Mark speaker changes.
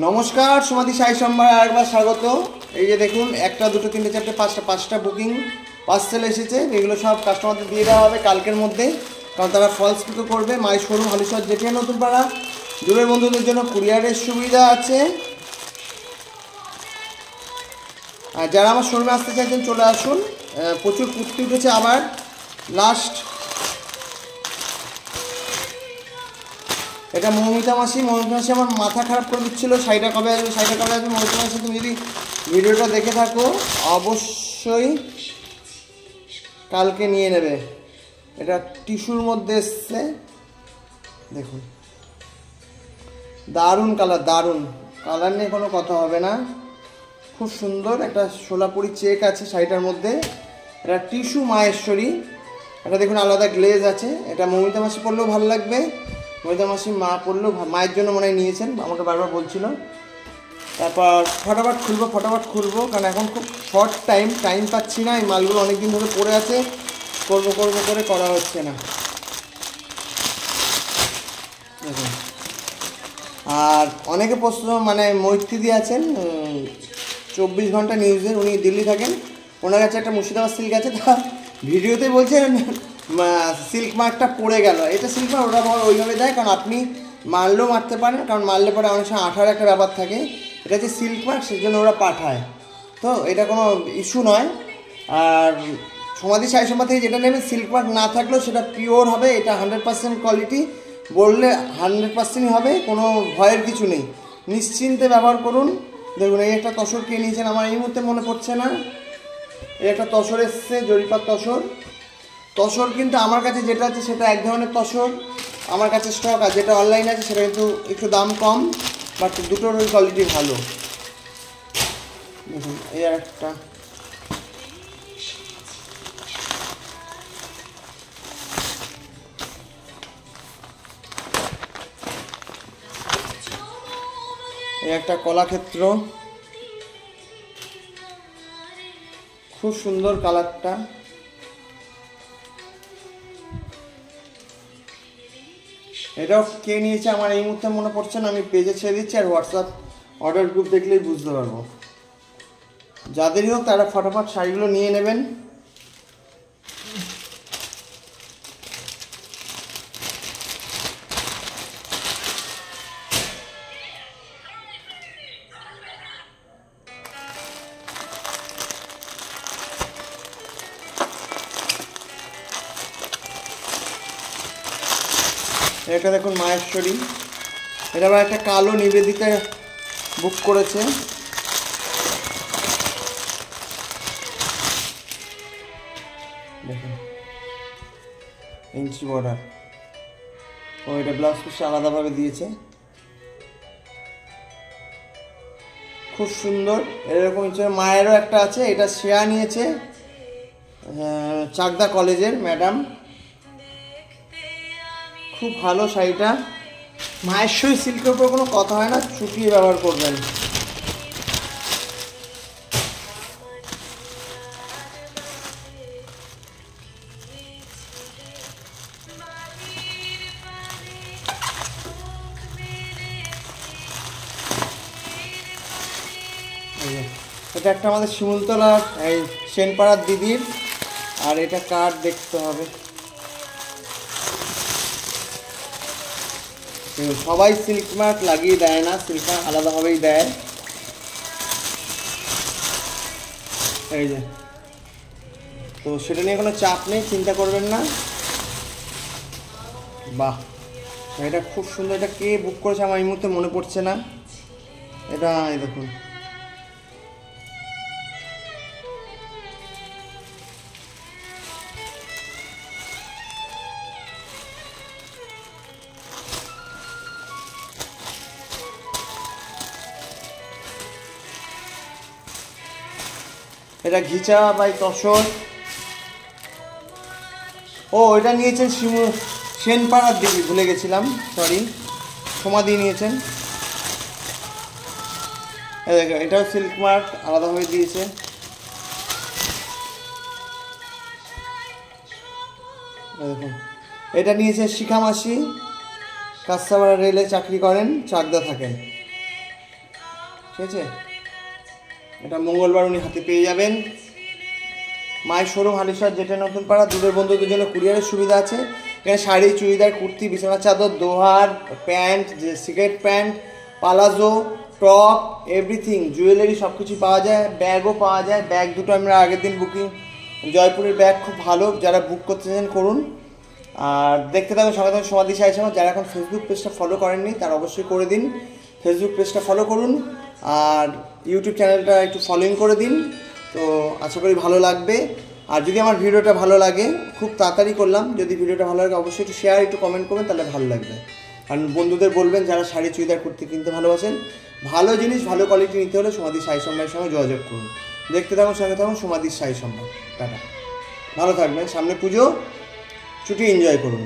Speaker 1: নমস্কার, সমাধি সাই সম্ভার আরেকবার স্বাগত। এই যে দেখুন, একটা দুটো তিনটে চারটে পাঁচটা বুকিং পার্সেল এসেছে। এগুলো সব কাস্টমারদের দিয়ে দেওয়া হবে কালকের মধ্যে, কারণ তারা ফলস পিকো করবে। মাই শোরুম হালিশহর জেটিয়া নতুন পাড়া। দূরের বন্ধুদের জন্য কুরিয়ারের সুবিধা আছে। আর যারা আমার শোরুমে আসতে চাইছেন চলে আসুন। প্রচুর কুর্তি উঠেছে আবার লাস্ট। এটা মৌমিতা মাসি আমার মাথা খারাপ করে দিচ্ছিল, শাড়িটা কবে আসবে। মৌমিতা মাসি, তুমি যদি ভিডিওটা দেখে থাকো অবশ্যই কালকে নিয়ে নেবে। এটা টিস্যুর মধ্যে এসছে, দেখুন দারুণ কালার নিয়ে কোনো কথা হবে না। খুব সুন্দর একটা সোলাপুরি চেক আছে শাড়িটার মধ্যে। এটা টিস্যু মাহেশ্বরী, এটা দেখুন আলাদা গ্লেজ আছে। এটা মৌমিতা মাসি পরলেও ভালো লাগবে, মৌমিতা মাসি মা পরলেও, মায়ের জন্য মনে হয় নিয়েছেন, আমাকে বারবার বলছিল। তারপর ফটাফট খুলবো কারণ এখন খুব শর্ট টাইম পাচ্ছি না। এই মালগুলো অনেক দিন ধরে পড়ে আছে, করবো করে করা হচ্ছে না। দেখুন, আর অনেকে প্রশ্ন মৈত্রী আছেন 24 ঘন্টা নিউজের, উনি দিল্লি থাকেন। ওনার কাছে একটা মুর্শিদাবাদ সিল্ক আছে, তা ভিডিওতে বলছেন সিল্ক মার্কটা পড়ে গেল। এটা সিল্ক মার্ক, ওটা ওইভাবে দেয়, কারণ আপনি মারলেও মারতে পারেন, কারণ মারলে পরে অনেক সময় আঠার একটা ব্যাপার থাকে। এটা হচ্ছে সিল্ক মার্ক, সেই জন্য ওরা পাঠায়, তো এটা কোনো ইস্যু নয়। আর সমাধি সাই সম্পা থেকে যেটা নেবেন সিল্ক মার্ক না থাকলেও সেটা পিওর হবে। এটা 100% কোয়ালিটি, বললে 100%ই হবে, কোনো ভয়ের কিছু নেই, নিশ্চিন্তে ব্যবহার করুন। দেখুন, এই একটা তসর কে নিয়েছেন আমার এই মুহূর্তে মনে পড়ছে না। এই একটা তসর এসছে, জরিপার তসর কিন্তু আমার কাছে যেটা আছে সেটা এক ধরনের তসর আমার কাছে স্টক আছে। যেটা অনলাইনে আছে সেটা কিন্তু একটু দাম কম, বাট দুটোর ওই কোয়ালিটি ভালো। দেখুন, এই একটা কলাক্ষেত্র, খুব সুন্দর কালারটা। এটাও কে নিয়েছে আমার এই মুহূর্তে মনে পড়ছে না, আমি পেজে ছেড়ে দিচ্ছি, আর হোয়াটসঅ্যাপ অর্ডার গ্রুপ দেখলেই বুঝতে পারবো। যাদেরই হোক তারা ফটাফট শাড়িগুলো নিয়ে নেবেন। এটা দেখুন মাহেশ্বরী, এটা আবার একটা কালো নিবেদিতা বুক করেছে। দেখুন ইঞ্চি বর্ডার, ও এটা ব্লাউজ পিস আলাদাভাবে দিয়েছে, খুব সুন্দর। এরকম মায়েরও একটা আছে, এটা শ্রেয়া নিয়েছে, চাকদা কলেজের ম্যাডাম। খুব ভালো শাড়িটা, মাহেশ্বরী সিল্কের উপর কোনো কথা হয় না, চুটিয়ে ব্যবহার করবেন। এটা একটা আমাদের শিমুলতলার এই সেনপাড়ার দিদির, আর এটা কার দেখতে হবে। সবাই সিল্ক মার্ক লাগিয়ে দেয় না, সিল্ক মার্ক আলাদাভাবেই দেয়। এই যে, তো সেটা নিয়ে কোনো চাপ নেই, চিন্তা করবেন না। বাহ, এটা খুব সুন্দর। এটা কে বুক করেছে আমার এই মুহূর্তে মনে পড়ছে না। এটা এই দেখুন, এটা ঘিচা বাই তসর। ও, এটা নিয়েছেন সেনপাড়ার দিদি, ভুলে গেছিলাম, সরি, সমাধি নিয়েছেন। এটাও সিল্ক মার্ক আলাদাভাবে দিয়েছে। দেখুন, এটা নিয়েছে শিখা মাসি, কাস্টমার রেলে চাকরি করেন, চাকদা থাকেন। ঠিক আছে। এটা মঙ্গলবার উনি হাতে পেয়ে যাবেন। মায়ের শোরুম হালিশহর যেটা নতুন পাড়া, দূরের বন্ধুদের জন্য কুরিয়ারের সুবিধা আছে। এখানে শাড়ি, চুড়িদার, কুর্তি, বিছানা চাদর, দোহার, প্যান্ট, যে cigarette pant, palazzo, top, everything, jewellery সব কিছু পাওয়া যায়। ব্যাগও পাওয়া যায়। ব্যাগ দুটো আমরা আগের দিন বুকিং, জয়পুরের ব্যাগ খুব ভালো, যারা বুক করতে চান করুন। আর দেখতে থাকুন সঙ্গে সঙ্গে সমাধি সাই সমাজ। যারা এখন ফেসবুক পেজটা ফলো করেননি তারা অবশ্যই করে দিন, ফেসবুক পেজটা ফলো করুন আর ইউটিউব চ্যানেলটা একটু ফলোইং করে দিন। তো আশা করি ভালো লাগবে। আর যদি আমার ভিডিওটা ভালো লাগে, খুব তাড়াতাড়ি করলাম, যদি ভিডিওটা ভালো লাগে অবশ্যই একটু শেয়ার, একটু কমেন্ট করবেন, তাহলে ভালো লাগবে। আর বন্ধুদের বলবেন যারা শাড়ি চুড়িদার কুর্তি কিনতে ভালোবাসেন, ভালো জিনিস ভালো কোয়ালিটি নিতে হলে সমাধি সাই সম্রাটের সঙ্গে যোগাযোগ করুন। দেখতে থাকুন সঙ্গে থাকুন সমাধির সাই সম্রাট। টাটা, ভালো থাকবেন। সামনে পুজো, ছুটি এনজয় করুন।